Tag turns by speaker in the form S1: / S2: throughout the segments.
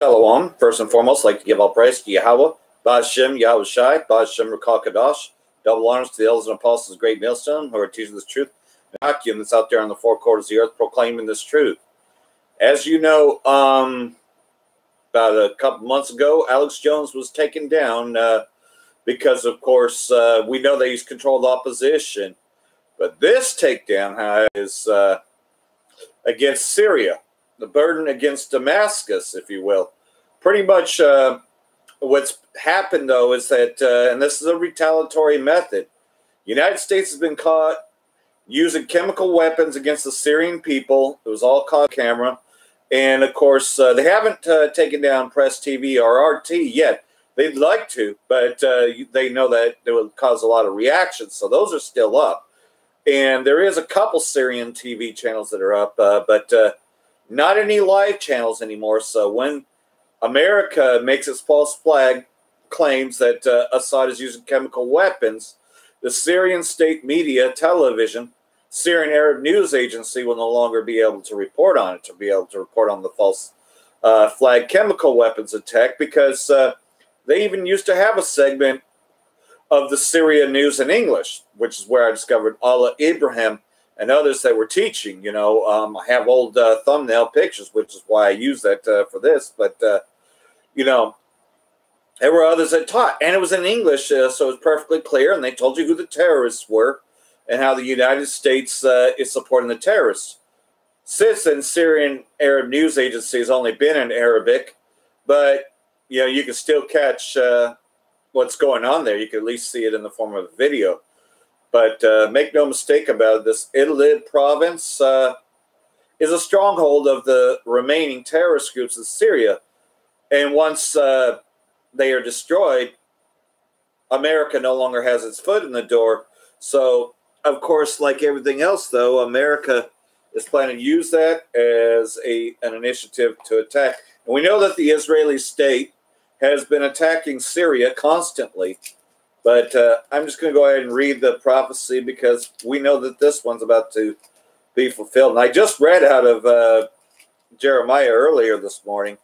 S1: Shalom. First and foremost, I'd like to give all praise to Yahweh, Ba'ashem, Yahweh Shai, Ba'ashem, Rakal Kadash. Double honors to the elders and apostles of Great Millstone who are teaching this truth. And Hakim that's out there on the four quarters of the earth proclaiming this truth. As you know, about a couple months ago, Alex Jones was taken down because, of course, we know that he's controlled opposition. But this takedown is against Syria, the burden against Damascus, if you will. Pretty much what's happened, though, is that, and this is a retaliatory method, the United States has been caught using chemical weapons against the Syrian people. It was all caught on camera. And, of course, they haven't taken down Press TV or RT yet. They'd like to, but they know that it would cause a lot of reactions. So those are still up. And there is a couple Syrian TV channels that are up, but not any live channels anymore. So when America makes its false flag claims that Assad is using chemical weapons, the Syrian state media, television, Syrian Arab News Agency will no longer be able to report on it, to be able to report on the false flag chemical weapons attack, because they even used to have a segment of the Syria news in English, which is where I discovered Allah Ibrahim and others that were teaching. You know, I have old thumbnail pictures, which is why I use that for this. But, you know, there were others that taught, and it was in English, so it was perfectly clear, and they told you who the terrorists were and how the United States is supporting the terrorists. Since then, Syrian Arab News Agency has only been in Arabic, but, you know, you can still catch what's going on there. You can at least see it in the form of a video. But make no mistake about it, this Idlib province is a stronghold of the remaining terrorist groups in Syria. And once they are destroyed, America no longer has its foot in the door. So, of course, like everything else, though, America is planning to use that as an initiative to attack. And we know that the Israeli state has been attacking Syria constantly. But I'm just going to go ahead and read the prophecy because we know that this one's about to be fulfilled. And I just read out of Jeremiah earlier this morning.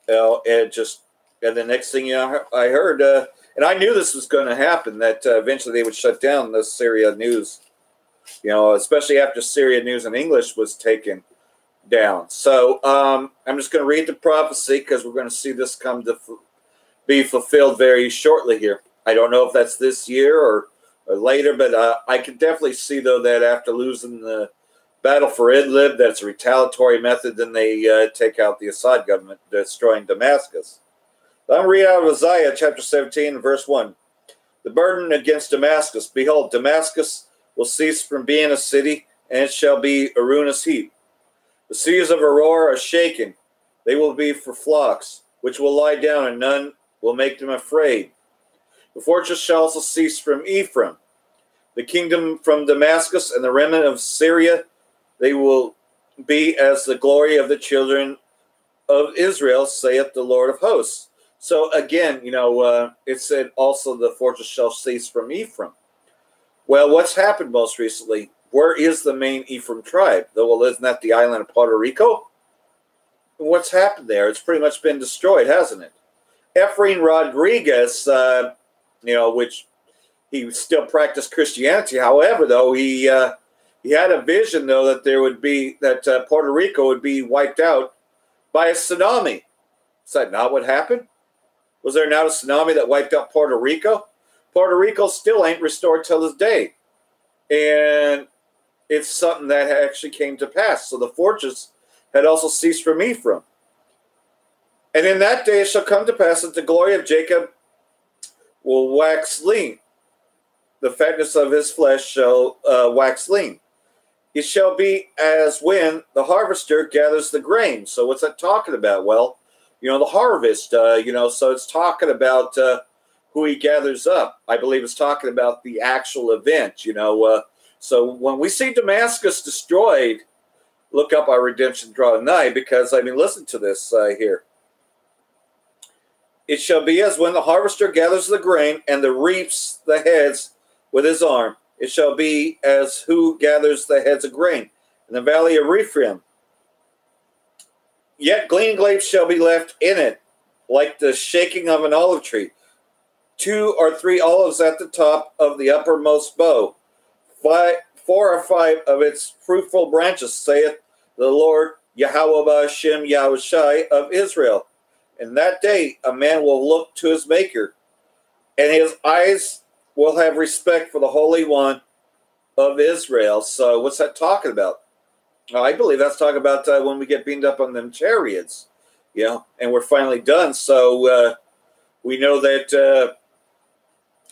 S1: And the next thing you know, I heard, and I knew this was going to happen, that eventually they would shut down the Syria news, you know, especially after Syria news in English was taken down. So I'm just going to read the prophecy because we're going to see this come to be fulfilled very shortly here. I don't know if that's this year or later, but I can definitely see, though, that after losing the battle for Idlib, that's a retaliatory method, then they take out the Assad government, destroying Damascus. I'm going to read out of Isaiah chapter 17, verse 1. The burden against Damascus. Behold, Damascus will cease from being a city, and it shall be a ruinous heap. The cities of Aurora are shaken. They will be for flocks, which will lie down, and none will make them afraid. The fortress shall also cease from Ephraim, the kingdom from Damascus, and the remnant of Syria. They will be as the glory of the children of Israel, saith the Lord of hosts. So again, you know, it said also the fortress shall cease from Ephraim. Well, what's happened most recently? Where is the main Ephraim tribe? Well, isn't that the island of Puerto Rico? What's happened there? It's pretty much been destroyed, hasn't it? Efrain Rodriguez, you know, which he still practiced Christianity. However, though, he had a vision, though, that there would be, that Puerto Rico would be wiped out by a tsunami. Is that not what happened? Was there not a tsunami that wiped out Puerto Rico? Puerto Rico still ain't restored till this day. And it's something that actually came to pass. So the fortress had also ceased from Ephraim. And in that day it shall come to pass that the glory of Jacob will wax lean. The fatness of his flesh shall wax lean. It shall be as when the harvester gathers the grain. So what's that talking about? Well, you know, the harvest, you know, so it's talking about who he gathers up. I believe it's talking about the actual event, you know. So when we see Damascus destroyed, look up our redemption draw nigh, because, I mean, listen to this here. It shall be as when the harvester gathers the grain and the reaps the heads with his arm. It shall be as who gathers the heads of grain in the valley of Rephaim. Yet glean grapes shall be left in it, like the shaking of an olive tree. 2 or 3 olives at the top of the uppermost bough. 4 or 5 of its fruitful branches, saith the Lord Yahweh Ba'ashem Yahushai of Israel. In that day a man will look to his Maker, and his eyes will have respect for the Holy One of Israel. So what's that talking about? I believe that's talking about when we get beamed up on them chariots, and we're finally done. So we know that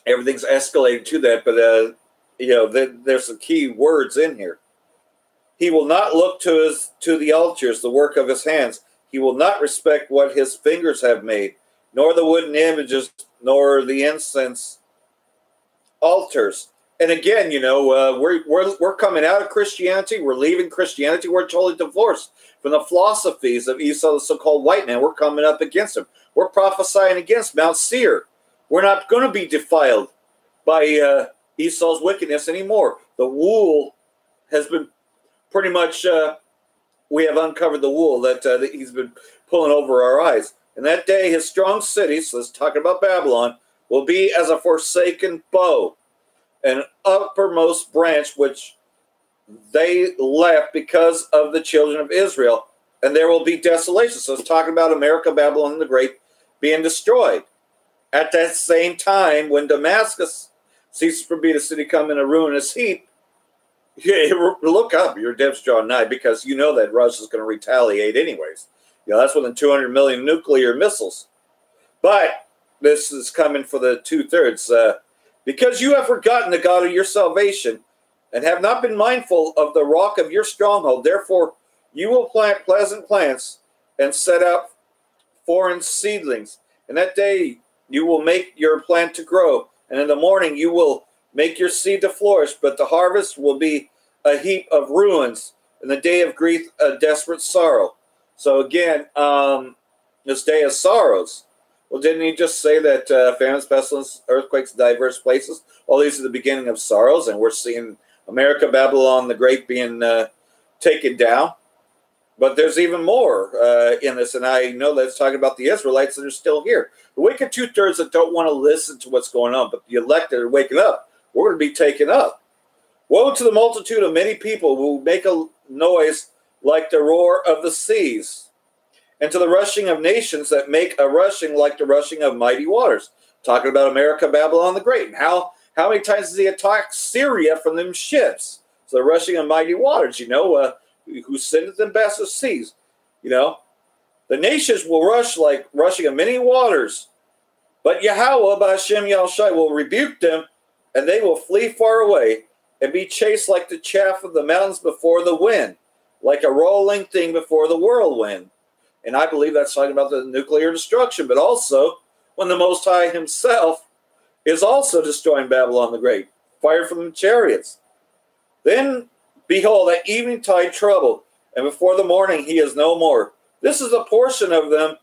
S1: everything's escalated to that, but there's some key words in here. He will not look to the altars, the work of his hands. He will not respect what his fingers have made, nor the wooden images, nor the incense altars. And again, we're coming out of Christianity. We're leaving Christianity. We're totally divorced from the philosophies of Esau, the so-called white man. We're coming up against him. We're prophesying against Mount Seir. We're not going to be defiled by Esau's wickedness anymore. The wool has been pretty much, we have uncovered the wool that he's been pulling over our eyes. And that day his strong cities, so let's talk about Babylon, will be as a forsaken bow, an uppermost branch which they left because of the children of Israel. And there will be desolation. So it's talking about America, Babylon the Great, being destroyed. At that same time, when Damascus ceases to be a city come in a ruinous heap, look up, your debt's drawn nigh, because you know that Russia's going to retaliate anyways. That's within 200 million nuclear missiles. But this is coming for the 2/3. Because you have forgotten the God of your salvation and have not been mindful of the rock of your stronghold, therefore you will plant pleasant plants and set out foreign seedlings. And that day you will make your plant to grow, and in the morning you will make your seed to flourish, but the harvest will be a heap of ruins, and the day of grief a desperate sorrow. So again, this day of sorrows. Well, didn't he just say that famines, pestilence, earthquakes, diverse places, all these are the beginning of sorrows, and we're seeing America, Babylon the Great being taken down. But there's even more in this, and I know that it's talking about the Israelites that are still here. The wicked 2/3 that don't want to listen to what's going on, but the elected are waking up. We're going to be taken up. Woe to the multitude of many people who make a noise like the roar of the seas, and to the rushing of nations that make a rushing like the rushing of mighty waters. Talking about America, Babylon the Great. And how many times does he attack Syria from them ships? So the rushing of mighty waters, who sendeth them best of seas. The nations will rush like rushing of many waters. But Yahweh, Ba'ashem Yahushai, will rebuke them, and they will flee far away and be chased like the chaff of the mountains before the wind, like a rolling thing before the whirlwind. And I believe that's talking about the nuclear destruction, but also when the Most High himself is also destroying Babylon the Great, fire from the chariots. Then, behold, at eventide trouble, and before the morning he is no more. This is a portion of them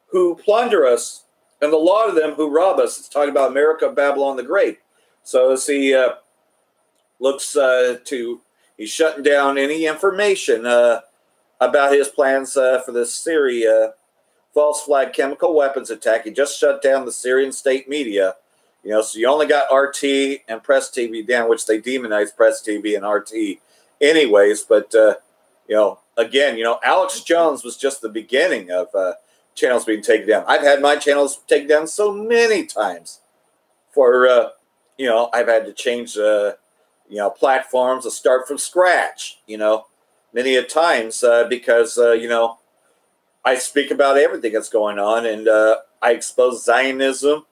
S1: who plunder us, and the lot of them who rob us. It's talking about America, Babylon the Great. So as he looks he's shutting down any information about his plans for the Syria false flag chemical weapons attack. He just shut down the Syrian state media. So you only got RT and Press TV down, which they demonized Press TV and RT anyways. But, again, Alex Jones was just the beginning of channels being taken down. I've had my channels taken down so many times for, I've had to change, platforms to start from scratch, many a times because, I speak about everything that's going on, and I expose Zionism,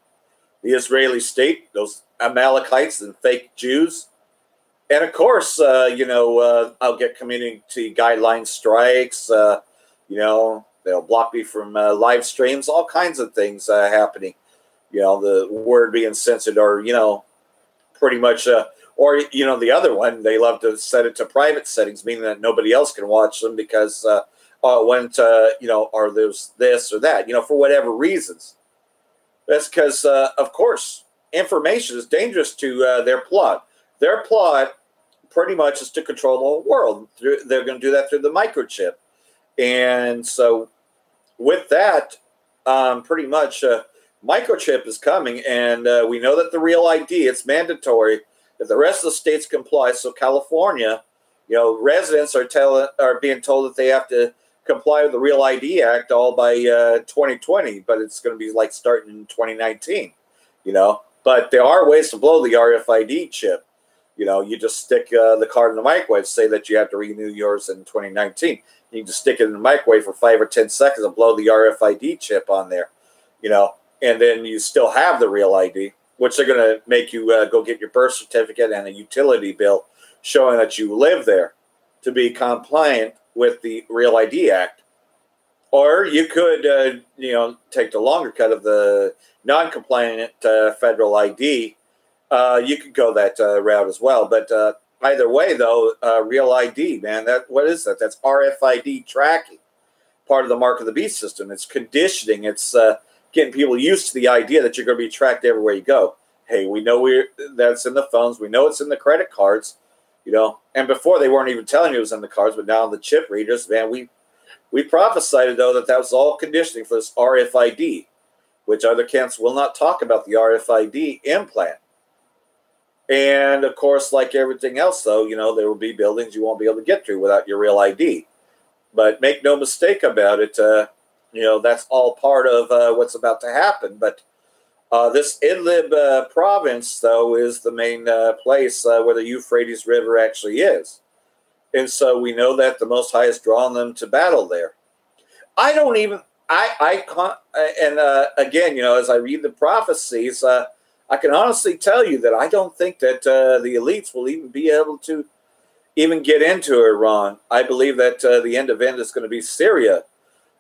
S1: the Israeli state, those Amalekites and fake Jews. And of course, I'll get community guideline strikes. They'll block me from live streams, all kinds of things happening. The word being censored, or, pretty much, or, the other one, they love to set it to private settings, meaning that nobody else can watch them because it went, or there's this or that, for whatever reasons. That's because, of course, information is dangerous to their plot. Their plot pretty much is to control the whole world. They're going to do that through the microchip. And so with that, pretty much microchip is coming, and we know that the real ID, it's mandatory that the rest of the states comply. So California, residents are being told that they have to comply with the Real ID Act all by 2020, but it's going to be like starting in 2019. But there are ways to blow the RFID chip. You just stick the card in the microwave, say that you have to renew yours in 2019. You can just stick it in the microwave for 5 or 10 seconds and blow the RFID chip on there, and then you still have the real ID, which they're going to make you go get your birth certificate and a utility bill showing that you live there to be compliant with the Real ID Act. Or you could, take the longer cut of the non-compliant federal ID. You could go that route as well. But either way, though, Real ID, man, what is that? That's RFID tracking, part of the Mark of the Beast system. It's conditioning. It's getting people used to the idea that you're going to be tracked everywhere you go. Hey, we know that's in the phones. We know it's in the credit cards, And before they weren't even telling you it was in the cards, but now the chip readers, man, we prophesied, though, that was all conditioning for this RFID, which other camps will not talk about the RFID implant. And, of course, like everything else, though, there will be buildings you won't be able to get through without your real ID. But make no mistake about it, that's all part of what's about to happen. But this Idlib province, though, is the main place where the Euphrates River actually is. And so we know that the Most High has drawn them to battle there. I don't even, I can't, and again, as I read the prophecies, I can honestly tell you that I don't think that the elites will even be able to even get into Iran. I believe that the end event is going to be Syria.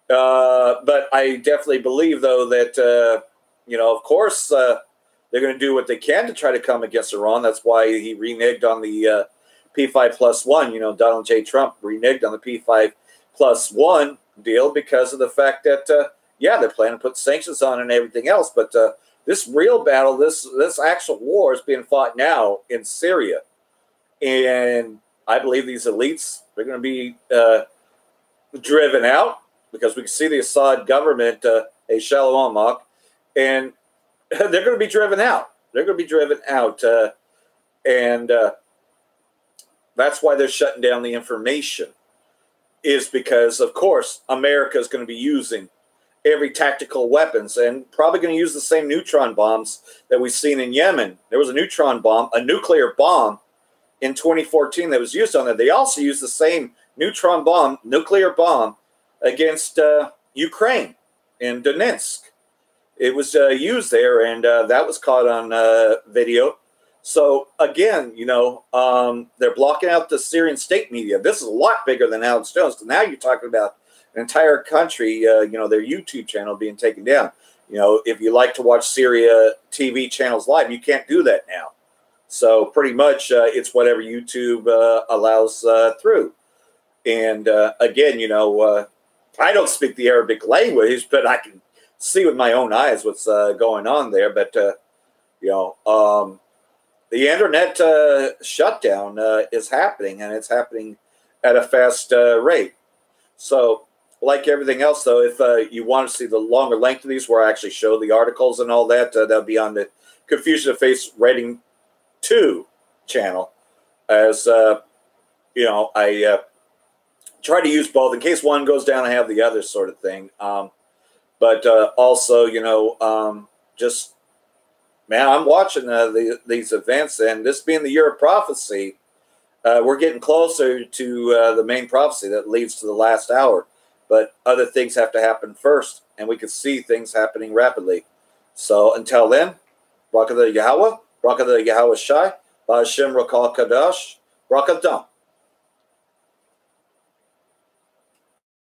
S1: But I definitely believe, though, that, of course, they're going to do what they can to try to come against Iran. That's why he reneged on the P5+1. Donald J. Trump reneged on the P5+1 deal because of the fact that, they're planning to put sanctions on and everything else. But this real battle, this actual war is being fought now in Syria. And I believe these elites, they're going to be driven out because we can see the Assad government, a Shalom Amok, and they're going to be driven out. They're going to be driven out. And that's why they're shutting down the information, is because, of course, America is going to be using every tactical weapons and probably going to use the same neutron bombs that we've seen in Yemen. There was a neutron bomb, a nuclear bomb in 2014 that was used on there. They also used the same neutron bomb, nuclear bomb, against Ukraine in Donetsk. It was used there, and that was caught on video. So, again, they're blocking out the Syrian state media. This is a lot bigger than Alex Jones. Now you're talking about an entire country, their YouTube channel being taken down. If you like to watch Syria TV channels live, you can't do that now. So pretty much it's whatever YouTube allows through. And again, I don't speak the Arabic language, but I can see with my own eyes what's going on there. But, the internet shutdown is happening, and it's happening at a fast rate. So, like everything else, though, if you want to see the longer length of these, where I actually show the articles and all that, that'll be on the Confusion of Faith Writing 2 channel. As, I try to use both. In case one goes down, I have the other sort of thing. But also, just, man, I'm watching these events, and this being the year of prophecy, we're getting closer to the main prophecy that leads to the last hour. But other things have to happen first, and we can see things happening rapidly. So until then, Barak the Yahweh, Barak the Yahweh Shai, Ba'ashem Rakal Kadash, Barak Adam.